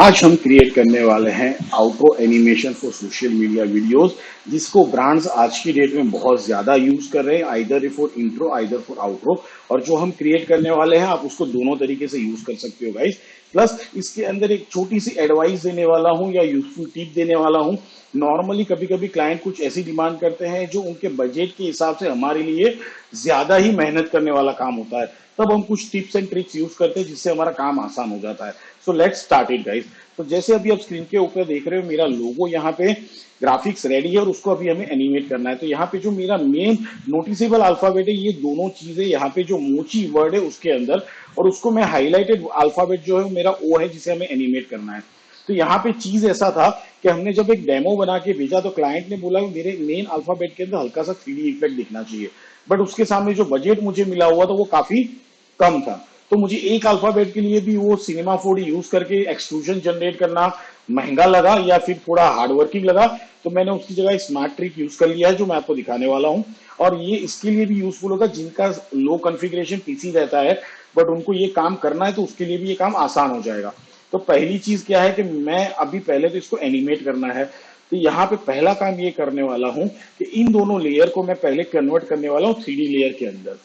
आज हम क्रिएट करने वाले हैं outro animation for social media videos, जिसको ब्रांड्स आज की डेट में बहुत ज्यादा यूज कर रहे हैं, either for intro either for outro. और जो हम क्रिएट करने वाले हैं आप उसको दोनों तरीके से यूज कर सकते हो गाइस। प्लस इसके अंदर एक छोटी सी एडवाइस देने वाला हूं या यूजफुल टिप देने वाला हूं। नॉर्मली कभी कभी क्लाइंट कुछ ऐसी डिमांड करते हैं जो उनके बजट के हिसाब से हमारे लिए ज्यादा ही मेहनत करने वाला काम होता है, तब हम कुछ टिप्स एंड ट्रिक्स यूज करते हैं जिससे हमारा काम आसान हो जाता है। So let's start it guys. तो जैसे अभी आप स्क्रीन के ऊपर देख रहे हो, मेरा लोगो यहाँ पे ग्राफिक्स रेडी है और उसको अभी हमें एनिमेट करना है। तो यहाँ पे जो मेरा मेन नोटिसेबल अल्फाबेट है, ये दोनों चीजें यहाँ पे जो मोची वर्ड है उसके अंदर, और उसको मैं हाईलाइटेड अल्फाबेट जो है मेरा ओ है जिसे हमें एनिमेट करना है। तो यहाँ पे चीज ऐसा था कि हमने जब एक डेमो बना के भेजा तो क्लाइंट ने बोला मेरे मेन अल्फाबेट के अंदर हल्का सा 3D इफेक्ट दिखना चाहिए, बट उसके सामने जो बजट मुझे मिला हुआ था वो काफी कम था। तो मुझे एक अल्फाबेट के लिए भी वो सिनेमा 4D यूज करके एक्सट्रूजन जनरेट करना महंगा लगा या फिर थोड़ा हार्ड वर्किंग लगा। तो मैंने उसकी जगह स्मार्ट ट्रिक यूज कर लिया है जो मैं आपको दिखाने वाला हूं, और ये इसके लिए भी यूजफुल होगा जिनका लो कॉन्फ़िगरेशन पीसी रहता है बट उनको ये काम करना है, तो उसके लिए भी ये काम आसान हो जाएगा। तो पहली चीज क्या है कि मैं अभी पहले तो इसको एनिमेट करना है। तो यहाँ पे पहला काम ये करने वाला हूं कि इन दोनों लेयर को मैं पहले कन्वर्ट करने वाला हूँ 3D लेयर के अंदर,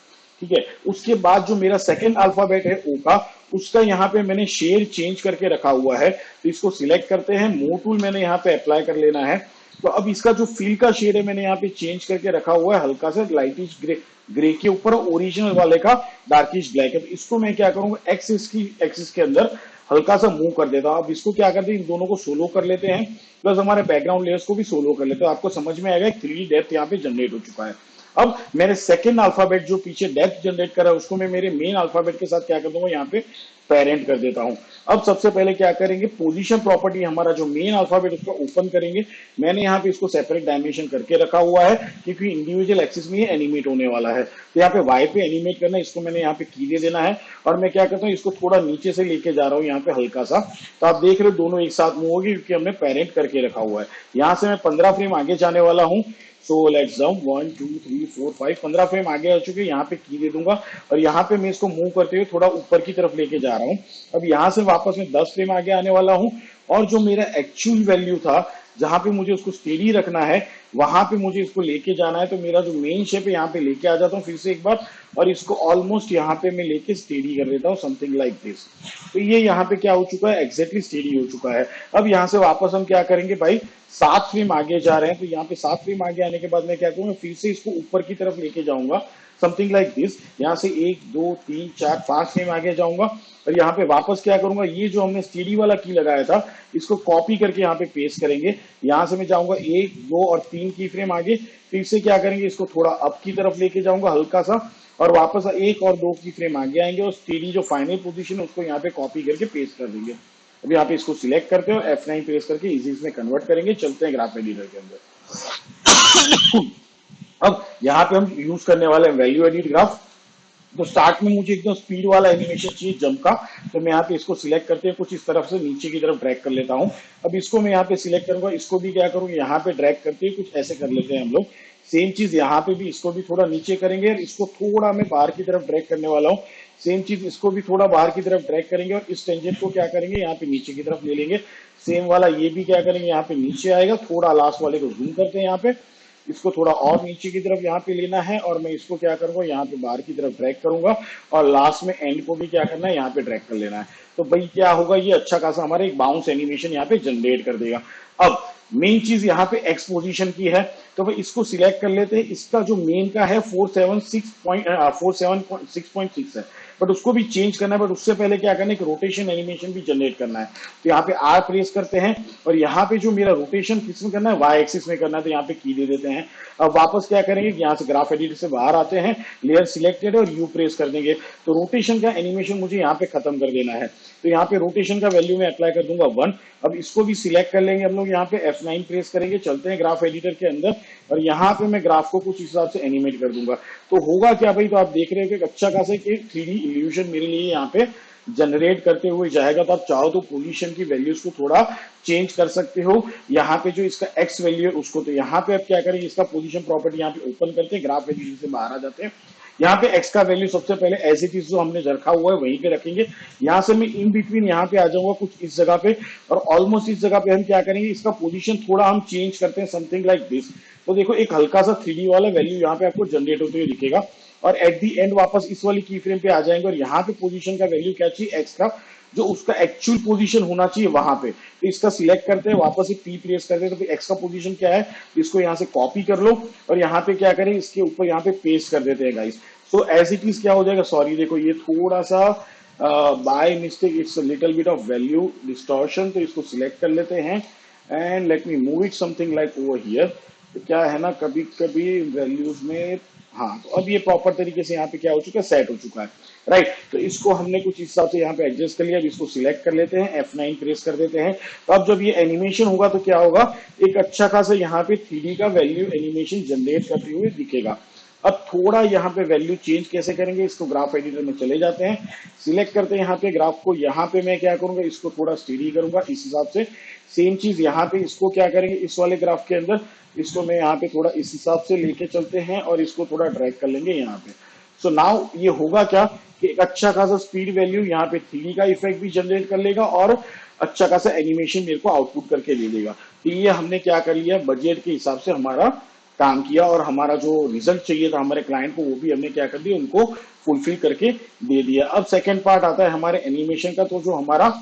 ठीक है। उसके बाद जो मेरा सेकंड अल्फाबेट है ओ का, उसका यहाँ पे मैंने शेड चेंज करके रखा हुआ है। तो इसको सिलेक्ट करते हैं, मूव टूल मैंने यहाँ पे अप्लाई कर लेना है। तो अब इसका जो फिल का शेड है मैंने यहाँ पे चेंज करके रखा हुआ है, हल्का सा लाइटिश ग्रे ग्रे के ऊपर, ओरिजिनल वाले का डार्किश ब्लैक है। तो इसको मैं क्या करूंगा, एक्सिस के अंदर हल्का सा मूव कर देता हूं। अब इसको क्या करते हैं, इन दोनों को सोलो कर लेते हैं, प्लस हमारे बैकग्राउंड लेयर्स को भी सोलो कर लेते हैं। आपको समझ में आएगा 3D डेप्थ यहाँ पे जनरेट हो चुका है। अब मेरे सेकंड अल्फाबेट जो पीछे डेप्थ जनरेट कर रहा है उसको मैं मेरे मेन अल्फाबेट के साथ क्या कर दूंगा, यहाँ पे पेरेंट कर देता हूं। अब सबसे पहले क्या करेंगे, पोजीशन प्रॉपर्टी हमारा जो मेन अल्फाबेट उसको ओपन करेंगे। मैंने यहाँ पे इसको सेपरेट डायमेंशन करके रखा हुआ है क्योंकि इंडिविजुअल एक्सिस में ये एनिमेट होने वाला है। तो यहाँ पे वाई पे एनिमेट करना है, इसको मैंने यहाँ पे की दे देना है। और मैं क्या करता हूँ, इसको थोड़ा नीचे से लेके जा रहा हूँ यहाँ पे हल्का सा। तो आप देख रहे हो दोनों एक साथ मूव होगी क्योंकि हमने पेरेंट करके रखा हुआ है। यहाँ से मैं 15 फ्रेम आगे जाने वाला हूँ। सो लेट्स जाओ 1 2 3 4 5 15 फ्रेम आगे आ चुके हैं। यहाँ पे की दे दूंगा और यहाँ पे मैं इसको मूव करते हुए थोड़ा ऊपर की तरफ लेके जा रहा हूँ। अब यहाँ से वापस मैं 10 फ्रेम आगे आने वाला हूँ, और जो मेरा एक्चुअल वैल्यू था जहां पे मुझे उसको स्टेडी रखना है वहां पे मुझे इसको लेके जाना है। तो मेरा जो मेन शेप है यहाँ पे लेके आ जाता हूँ फिर से एक बार, और इसको ऑलमोस्ट यहाँ पे मैं लेके स्टेडी कर देता हूँ, समथिंग लाइक दिस। तो ये यहाँ पे क्या हो चुका है, एग्जैक्टली स्टेडी हो चुका है। अब यहाँ से वापस हम क्या करेंगे भाई, 7 फ्रेम आगे जा रहे हैं। तो यहाँ पे 7 फ्रेम आगे आने के बाद मैं क्या करूंगा, फिर से इसको ऊपर की तरफ लेके जाऊंगा, समथिंग लाइक दिस। यहाँ से 1 2 3 4 5 फ्रेम आगे जाऊंगा और यहाँ पे वापस क्या करूंगा, ये जो हमने स्टेडी वाला की लगाया था इसको कॉपी करके यहाँ पे पेस्ट करेंगे। यहाँ से मैं जाऊंगा 1 2 और 3 की फ्रेम आगे, फिर से क्या करेंगे, इसको थोड़ा अप की तरफ लेके जाऊंगा हल्का सा, और वापस 1 और 2 की फ्रेम आगे आएंगे और स्टेडी जो फाइनल पोजीशन है उसको यहाँ पे कॉपी करके पेस्ट कर देंगे। अब यहाँ पे इसको सिलेक्ट करते हो, F9 प्रेस करके इजी में कन्वर्ट करेंगे। चलते हैं ग्राफ एडिटर के अंदर। अब यहाँ पे हम यूज करने वाले हैं वैल्यू एडिट ग्राफ। तो स्टार्ट में मुझे एकदम स्पीड वाला एनिमेशन चाहिए जंप का, तो मैं यहाँ पे इसको सिलेक्ट करते हैं कुछ इस तरफ से नीचे की तरफ ड्रैग कर लेता हूँ। अब इसको मैं यहाँ पे सिलेक्ट करूंगा, इसको भी क्या करूंगा, यहाँ पे ड्रैग करते हैं कुछ ऐसे कर लेते हैं हम लोग। सेम चीज यहाँ पे भी, इसको भी थोड़ा नीचे करेंगे और इसको थोड़ा मैं बाहर की तरफ ड्रैग करने वाला हूँ। सेम चीज इसको भी थोड़ा बाहर की तरफ ड्रैग करेंगे और इस टेंजेंट को क्या करेंगे, यहाँ पे नीचे की तरफ ले लेंगे। सेम वाला ये भी क्या करेंगे, यहाँ पे नीचे आएगा, थोड़ा लास्ट वाले को जूम करते हैं यहाँ पे, इसको थोड़ा और नीचे की तरफ यहाँ पे लेना है, और मैं इसको क्या करूंगा, यहाँ पे बाहर की तरफ ड्रैग करूंगा और लास्ट में एंड को भी क्या करना है, यहाँ पे ड्रैग कर लेना है। तो भाई क्या होगा, ये अच्छा खासा हमारा एक बाउंस एनिमेशन यहाँ पे जनरेट कर देगा। अब मेन चीज यहाँ पे एक्सपोजिशन की है, तो भाई इसको सिलेक्ट कर लेते हैं। इसका जो मेन का है 476.6 है, बट उसको भी चेंज करना है। बट उससे पहले क्या करना है, एक रोटेशन एनिमेशन भी जनरेट करना है। तो यहाँ पे आर प्रेस करते हैं और यहाँ पे जो मेरा रोटेशन किस में करना है, वाई एक्सिस में करना है, तो यहाँ पे की दे देते हैं। अब वापस क्या करेंगे, यहाँ से ग्राफ एडिटर से बाहर आते हैं, लेयर सिलेक्टेड और यू प्रेस कर देंगे। तो रोटेशन का एनिमेशन मुझे यहाँ पे खत्म कर देना है। तो यहाँ पे रोटेशन का वैल्यू में अप्लाई कर दूंगा 1। अब इसको भी सिलेक्ट कर लेंगे हम लोग, यहाँ पे F9 प्रेस करेंगे। चलते हैं ग्राफ एडिटर के अंदर और यहाँ पे मैं ग्राफ को कुछ हिसाब से एनिमेट कर दूंगा। तो होगा क्या भाई, तो आप देख रहे हो कि अच्छा खासा एक 3D इल्यूजन मेरे लिए यहाँ पे जनरेट करते हुए जाएगा। तो आप चाहो तो पोजीशन की वैल्यूज को थोड़ा चेंज कर सकते हो। यहाँ पे जो इसका एक्स वैल्यू है उसको, तो यहाँ पे आप क्या करेंगे, इसका पोजीशन प्रॉपर्टी यहाँ पे ओपन करते हैं, ग्राफ एडिटर से बाहर आ जाते हैं। यहाँ पे एक्स का वैल्यू सबसे पहले एज इट इज जो हमने रखा हुआ है वहीं पे रखेंगे। यहाँ से मैं इन बिटवीन यहाँ पे आ जाऊंगा कुछ इस जगह पे, और ऑलमोस्ट इस जगह पे हम क्या करेंगे, इसका पोजीशन थोड़ा हम चेंज करते हैं, समथिंग लाइक दिस। तो देखो एक हल्का सा 3D वाला वैल्यू यहाँ पे आपको जनरेट होते हुए दिखेगा, और एट दी एंड वापस इस वाली की फ्रेम पे आ जाएंगे, और यहाँ पे पोजीशन का वैल्यू क्या चाहिए, एक्स का जो उसका एक्चुअल पोजीशन होना चाहिए वहां पे। तो इसका सिलेक्ट करते हैं, वापस से पी प्रेस करते हैं, तो एक्स का पोजीशन क्या है, इसको यहाँ से कॉपी कर लो और यहाँ पे क्या करें, इसके ऊपर यहाँ पे पेस्ट कर देते हैं guys. So as it is क्या हो जाएगा, सॉरी देखो ये थोड़ा सा by mistake it's little bit of value distortion, तो इसको सिलेक्ट कर लेते हैं and let me move it something like over here. तो क्या है ना, कभी कभी वैल्यूज में, हाँ तो अब ये प्रॉपर तरीके से यहाँ पे क्या हो चुका है, सेट हो चुका है, राइट। तो इसको हमने कुछ हिसाब से यहाँ पे एडजस्ट कर लिया। अब इसको सिलेक्ट कर लेते हैं, F9 प्रेस कर देते हैं। तो अब जब ये एनिमेशन होगा तो क्या होगा, एक अच्छा खासा यहाँ पे 3D का वैल्यू एनिमेशन जनरेट करते हुए दिखेगा। अब थोड़ा यहाँ पे वैल्यू चेंज कैसे करेंगे, इसको ग्राफ एडिटर में चले जाते हैं, सिलेक्ट करते हैं यहाँ पे ग्राफ को, यहाँ पे मैं क्या करूंगा, इसको थोड़ा स्टेडी करूंगा इस हिसाब से। सेम चीज यहाँ पे इसको क्या करेंगे, इस वाले ग्राफ के अंदर इसको मैं यहाँ पे थोड़ा इस हिसाब से लेके चलते हैं और इसको थोड़ा ड्रैग कर लेंगे यहाँ पे। सो नाउ ये होगा क्या कि एक अच्छा खासा स्पीड वैल्यू यहाँ पे 3D का इफेक्ट भी जनरेट कर लेगा और अच्छा खासा एनिमेशन मेरे को आउटपुट करके दे देगा। तो ये हमने क्या कर लिया, बजट के हिसाब से हमारा काम किया और हमारा जो रिजल्ट चाहिए था हमारे क्लाइंट को वो भी हमने क्या कर दिया, उनको फुलफिल करके दे दिया। अब सेकेंड पार्ट आता है हमारे एनिमेशन का। तो जो हमारा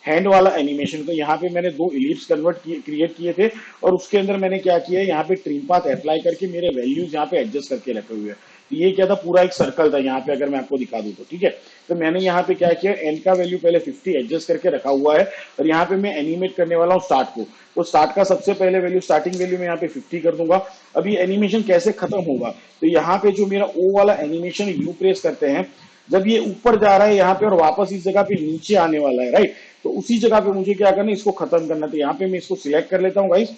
हैंड वाला एनिमेशन, तो यहाँ पे मैंने 2 इलिप्स क्रिएट किए थे और उसके अंदर मैंने क्या किया है, यहाँ पे ट्रिम पाथ अप्लाई करके मेरे वैल्यूज यहाँ पे एडजस्ट करके रखे हुए हैं। तो ये क्या था, पूरा एक सर्कल था यहाँ पे, अगर मैं आपको दिखा दूं तो ठीक है। तो मैंने यहाँ पे क्या किया, एन का वैल्यू पहले 50 एडजस्ट करके रखा हुआ है और यहाँ पे मैं एनिमेट करने वाला हूँ स्टार्ट को। तो स्टार्ट का सबसे पहले वैल्यू, स्टार्टिंग वैल्यू में यहाँ पे 50 कर दूंगा। अब ये एनिमेशन कैसे खत्म होगा, तो यहाँ पे जो मेरा ओ वाला एनिमेशन यू प्रेस करते हैं, जब ये ऊपर जा रहा है यहाँ पे और वापस इस जगह पे नीचे आने वाला है, राइट। तो उसी जगह पे मुझे क्या करना है, इसको खत्म करना। तो यहाँ पे मैं इसको सिलेक्ट कर लेता हूँ गाइस,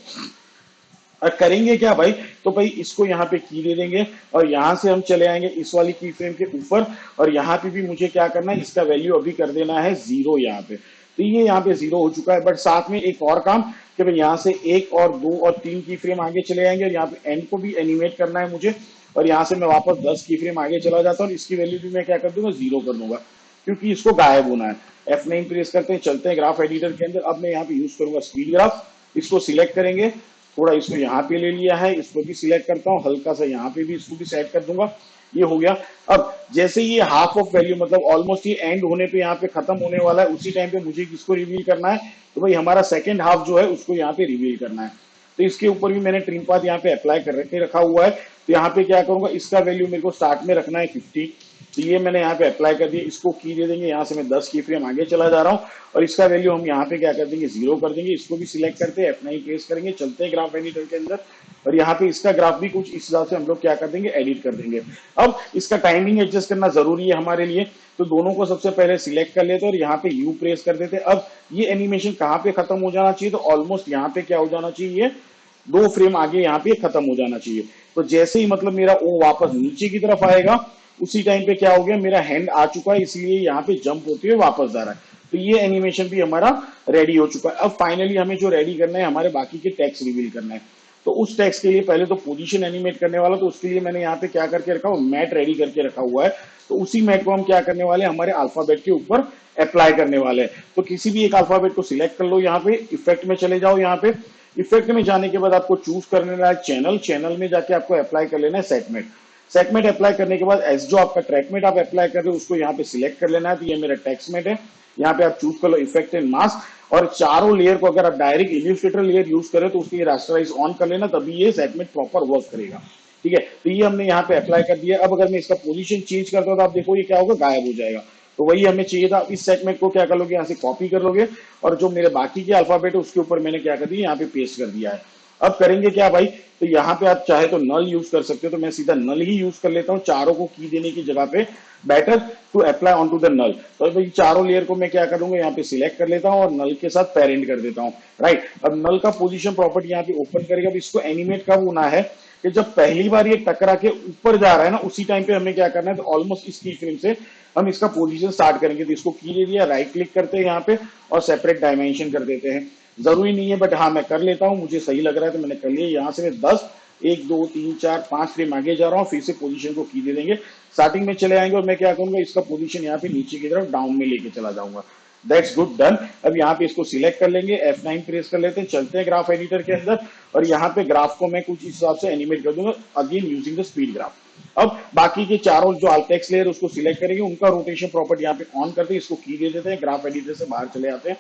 और करेंगे क्या भाई, तो भाई इसको यहाँ पे की दे देंगे और यहाँ से हम चले आएंगे इस वाली की फ्रेम के ऊपर, और यहाँ पे भी मुझे क्या करना है, इसका वैल्यू अभी कर देना है 0 यहाँ पे। तो ये यहाँ पे 0 हो चुका है, बट साथ में एक और काम कि भाई यहाँ से 1 और 2 और 3 की फ्रेम आगे चले आएंगे और यहाँ पे एंड को भी एनिमेट करना है मुझे, और यहाँ से मैं वापस 10 की फ्रेम आगे चला जाता हूँ और इसकी वैल्यू भी मैं क्या कर दूंगा, 0 कर दूंगा, क्योंकि इसको गायब होना है। F9 प्रेस करते हैं, चलते हैं ग्राफ एडिटर के अंदर। अब मैं यहाँ पे यूज करूंगा स्पीड ग्राफ, इसको सिलेक्ट करेंगे, थोड़ा इसको यहाँ पे ले लिया है, इसको भी सिलेक्ट करता हूँ, हल्का सा यहाँ पे भी इसको भी सेट कर दूंगा, ये हो गया। अब जैसे ये हाफ ऑफ वैल्यू, मतलब ऑलमोस्ट ये एंड होने पे यहाँ पे खत्म होने वाला है, उसी टाइम पे मुझे किसको रिवील करना है, तो भाई हमारा सेकंड हाफ जो है उसको यहाँ पे रिवील करना है। तो इसके ऊपर भी मैंने ट्रिम पाथ यहाँ पे अप्लाई करके रखा हुआ है। तो यहाँ पे क्या करूंगा, इसका वैल्यू मेरे को स्टार्ट में रखना है 50, तो ये मैंने यहाँ पे अप्लाई कर दिया, इसको की दे देंगे, यहाँ से मैं 10 की फ्रेम आगे चला जा रहा हूँ और इसका वैल्यू हम यहाँ पे क्या कर देंगे, 0 कर देंगे। इसको भी सिलेक्ट करते हैं, F9 प्रेस करेंगे, चलते हैं ग्राफ एडिटर के अंदर और यहाँ पे इसका ग्राफ भी कुछ इस हिसाब से हम लोग क्या कर देंगे, एडिट कर देंगे। अब इसका टाइमिंग एडजस्ट करना जरूरी है हमारे लिए, तो दोनों को सबसे पहले सिलेक्ट कर लेते हैं और यहाँ पे यू प्रेस कर देते हैं। अब ये एनिमेशन कहाँ पे खत्म हो जाना चाहिए, तो ऑलमोस्ट यहाँ पे क्या हो जाना चाहिए, 2 फ्रेम आगे यहाँ पे खत्म हो जाना चाहिए। तो जैसे ही मतलब मेरा ओ वापस नीचे की तरफ आएगा, उसी टाइम पे क्या हो गया, मेरा हैंड आ चुका है, इसलिए यहाँ पे जंप होते हुए वापस जा रहा है। तो ये एनिमेशन भी हमारा रेडी हो चुका है। अब फाइनली हमें जो रेडी करना है, हमारे बाकी के टेक्स्ट रिवील करना है। तो उस टेक्स्ट के लिए पहले तो पोजीशन एनिमेट करने वाला, तो उसके लिए मैंने यहाँ पे क्या करके रखा हुआ, मैट रेडी करके रखा हुआ है। तो उसी मैट को हम क्या करने वाले हैं, हमारे अल्फाबेट के ऊपर अप्लाई करने वाले हैं। तो किसी भी एक अल्फाबेट को सिलेक्ट कर लो, यहाँ पे इफेक्ट में चले जाओ, यहाँ पे इफेक्ट में जाने के बाद आपको चूज करने वाला है चैनल, चैनल में जाके आपको अप्लाई कर लेना है सेटमेट। सेटमेट अप्लाई करने के बाद एस जो आपका ट्रैकमेट आप अप्लाई कर रहे हो उसको यहाँ पे सिलेक्ट कर लेना है। तो ये मेरा टेक्स्टमेट है, यहाँ पे आप चूज कर लो इफेक्ट एंड मास्क, और चारों लेयर को अगर आप डायरेक्ट इल्यूस्ट्रेटर लेयर यूज करें तो उसकी रास्टराइज ऑन कर लेना, तभी ये सेटमेट प्रॉपर वर्क करेगा। ठीक है, तो ये हमने यहाँ पे अप्लाई कर दिया। अब अगर मैं इसका पोजीशन चेंज करता हूँ तो आप देखो ये क्या होगा, गायब हो जाएगा। तो वही हमें चाहिए था। इस सेगमेंट को क्या कर लोगे, यहाँ से कॉपी कर लोगे और जो मेरे बाकी के अल्फाबेट है उसके ऊपर मैंने क्या कर दिया, यहाँ पे पेस्ट कर दिया है। अब करेंगे क्या भाई, तो यहाँ पे आप चाहे तो नल यूज कर सकते हो, तो मैं सीधा नल ही यूज कर लेता हूँ चारों को की देने की जगह पे। Better to apply on to the null, तो भाई चारों लेयर को मैं क्या करूंगा, यहाँ पे सिलेक्ट कर लेता हूँ और नल के साथ पेरेंट कर देता हूँ। राइट, अब नल का पोजीशन प्रॉपर्टी यहाँ पे ओपन करेगा। अब इसको एनिमेट कब होना है कि जब पहली बार ये टकरा के ऊपर जा रहा है ना, उसी टाइम पे हमें क्या करना है, तो ऑलमोस्ट इस की फ्रेम से हम इसका पोजीशन स्टार्ट करेंगे। तो इसको की दे दिया, राइट क्लिक करते हैं यहाँ पे और सेपरेट डायमेंशन कर देते हैं। जरूरी नहीं है बट हाँ मैं कर लेता हूँ, मुझे सही लग रहा है तो मैंने कर लिया। यहाँ से मैं 10 1 2 3 4 5 फ्रेम आगे जा रहा हूँ, फिर से पोजीशन को की दे देंगे, स्टार्टिंग में चले आएंगे और मैं क्या करूंगा, इसका पोजीशन यहाँ पे नीचे की तरफ डाउन में लेके चला जाऊंगा। That's good, done. अब यहाँ पे इसको सिलेक्ट कर लेंगे, F9 प्रेस कर लेते हैं, चलते हैं ग्राफ एडिटर के अंदर और यहाँ पे ग्राफ को मैं कुछ इस हिसाब से एनिमेट कर दूंगा, again using the speed graph. अब बाकी के चारों जो अल्टेक्स लेयर उसको सिलेक्ट करेंगे, उनका रोटेशन प्रॉपर्टी यहाँ पे ऑन करते हैं, इसको की दे देते हैं, ग्राफ एडिटर से बाहर चले आते हैं,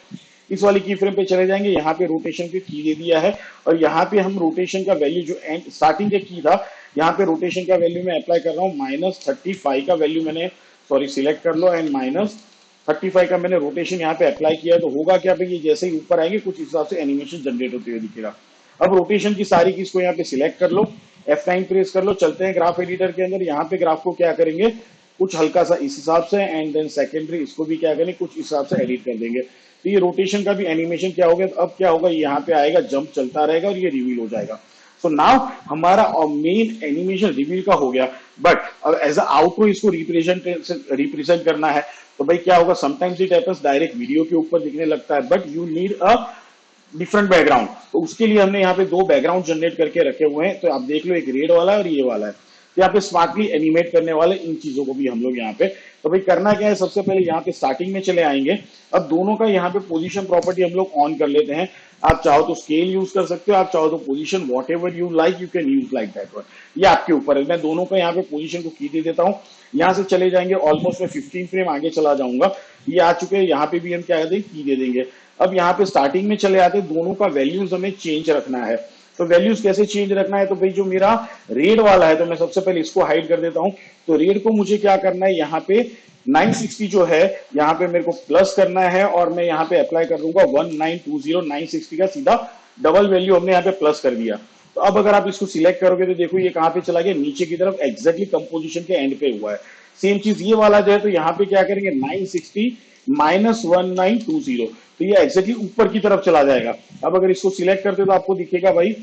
इस वाली की फ्रेम पे चले जाएंगे, यहाँ पे रोटेशन की दे दिया है और यहाँ पे हम रोटेशन का वैल्यू जो एंड स्टार्टिंग के की था, यहाँ पे रोटेशन का वैल्यू मैं अप्लाई कर रहा हूँ -35 का वैल्यू मैंने सिलेक्ट कर लो एंड -35 का मैंने रोटेशन यहाँ पे अप्लाई किया। तो होगा क्या भाई, ये जैसे ही ऊपर आएंगे कुछ हिसाब से एनिमेशन जनरेट होते हुए दिखेगा। अब रोटेशन की सारी की इसको यहाँ पे सिलेक्ट कर लो, F9 प्रेस कर लो, चलते हैं ग्राफ एडिटर के अंदर। यहाँ पे ग्राफ को क्या करेंगे, कुछ हल्का सा इस हिसाब से एंड देन सेकेंडरी इसको भी क्या करेंगे, कुछ हिसाब से एडिट कर देंगे। तो ये रोटेशन का भी एनिमेशन क्या हो गया, अब क्या होगा, यहाँ पे आएगा, जंप चलता रहेगा और ये रिवील हो जाएगा। सो नाउ हमारा मेन एनिमेशन रिवील का हो गया, बट अब एज अ आउटरो इसको रिप्रेजेंट करना है तो भाई क्या होगा, sometimes it happens direct video के ऊपर दिखने लगता है, but you need a different background. तो उसके लिए हमने यहाँ पे दो बैकग्राउंड जनरेट करके रखे हुए हैं, तो आप देख लो, एक रेड वाला है और ये वाला है। तो यहाँ पे स्मार्टली एनिमेट करने वाले इन चीजों को भी हम लोग यहाँ पे, तो भाई करना क्या है, सबसे पहले यहाँ पे स्टार्टिंग में चले आएंगे। अब दोनों का यहाँ पे पोजीशन प्रॉपर्टी हम लोग ऑन कर लेते हैं। आप चाहो तो स्केल यूज कर सकते हो, आप चाहो तो position what ever you like you can use like that one, ये आपके ऊपर है। मैं दोनों का यहाँ पे पोजीशन को की दे देता हूँ, यहाँ से चले जाएंगे, ऑलमोस्ट मैं 15 फ्रेम आगे चला जाऊंगा, ये आ चुके हैं। यहाँ पे भी हम क्या कहते हैं, की दे देंगे। अब यहाँ पे स्टार्टिंग में चले आते, दोनों का वैल्यूज हमें चेंज रखना है। तो वैल्यूज कैसे चेंज रखना है, तो भाई जो मेरा रेड वाला है, तो मैं सबसे पहले इसको हाइड कर देता हूं। तो रेड को मुझे क्या करना है, यहाँ पे 960 जो है, यहाँ पे मेरे को प्लस करना है और मैं यहाँ पे अप्लाई कर दूंगा 1920 960 का सीधा डबल वैल्यू हमने यहाँ पे प्लस कर दिया। तो अब अगर आप इसको सिलेक्ट करोगे तो देखो ये कहां पे चला गया, नीचे की तरफ, एग्जैक्टली कंपोजिशन के एंड पे हुआ है। सेम चीज ये वाला जो है, तो यहाँ पे क्या करेंगे, 960 -1920, तो ये एग्जैक्टली ऊपर की तरफ चला जाएगा। अब अगर इसको सिलेक्ट करते तो आपको दिखेगा भाई,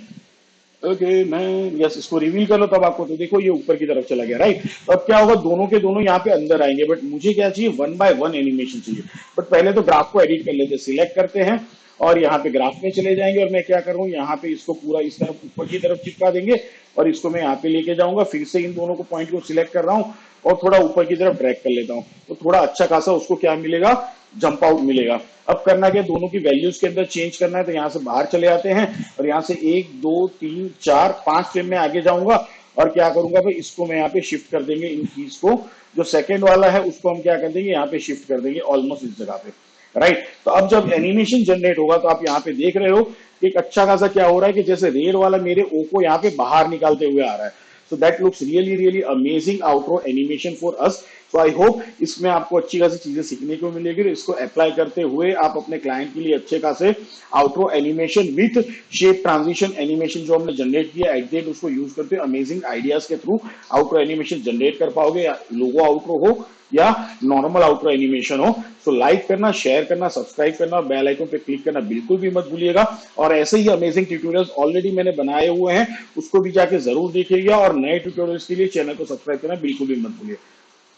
ओके मैं यस इसको रिवील कर लो, तब आपको तो देखो ये ऊपर की तरफ चला गया, राइट। तो अब क्या होगा, दोनों के दोनों यहाँ पे अंदर आएंगे, बट मुझे क्या चाहिए, 1 by 1 एनिमेशन चाहिए। बट पहले तो ग्राफ को एडिट कर लेते, सिलेक्ट करते हैं और यहाँ पे ग्राफ में चले जाएंगे और मैं क्या करूँ, यहाँ पे इसको पूरा इस तरफ ऊपर की तरफ चिपका देंगे और इसको मैं यहाँ पे लेके जाऊंगा। फिर से इन दोनों को पॉइंट को सिलेक्ट कर रहा हूँ और थोड़ा ऊपर की तरफ ड्रैग कर लेता हूँ, तो थोड़ा अच्छा खासा उसको क्या मिलेगा, जंप आउट मिलेगा। अब करना क्या, दोनों की वैल्यूज के अंदर चेंज करना है, तो यहाँ से बाहर चले आते हैं और यहाँ से 1 2 3 4 5 फ्रेम में आगे जाऊंगा और क्या करूंगा भाई, इसको मैं यहाँ पे शिफ्ट कर देंगे, इन कीज को, जो सेकंड वाला है उसको हम क्या कर देंगे, यहाँ पे शिफ्ट कर देंगे ऑलमोस्ट इस जगह पे, राइट। तो अब जब एनिमेशन जनरेट होगा तो आप यहाँ पे देख रहे हो एक अच्छा खासा क्या हो रहा है कि जैसे रेड वाला मेरे ओ को यहाँ पे बाहर निकालते हुए आ रहा है। So that looks really amazing outro animation for us. तो आई होप इसमें आपको अच्छी खासी चीजें सीखने को मिलेगी। इसको अप्लाई करते हुए आप अपने क्लाइंट के लिए अच्छे खासे outro animation with shape transition animation जो हमने जनरेट किया एट द एंड, उसको यूज करते हुए अमेजिंग आइडियाज के थ्रू आउटरो एनिमेशन जनरेट कर पाओगे, या लोगो आउटरो हो या नॉर्मल आउटरो एनिमेशन हो। सो लाइक करना, शेयर करना, सब्सक्राइब करना, बेल आइकन पे क्लिक करना बिल्कुल भी मत भूलिएगा। और ऐसे ही अमेजिंग ट्यूटोरियल्स ऑलरेडी मैंने बनाए हुए हैं, उसको भी जाके जरूर देखिएगा और नए ट्यूटोरियल्स के लिए चैनल को सब्सक्राइब करना बिल्कुल भी मत भूलिए।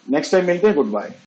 नेक्स्ट टाइम मिलते हैं, गुड बाय।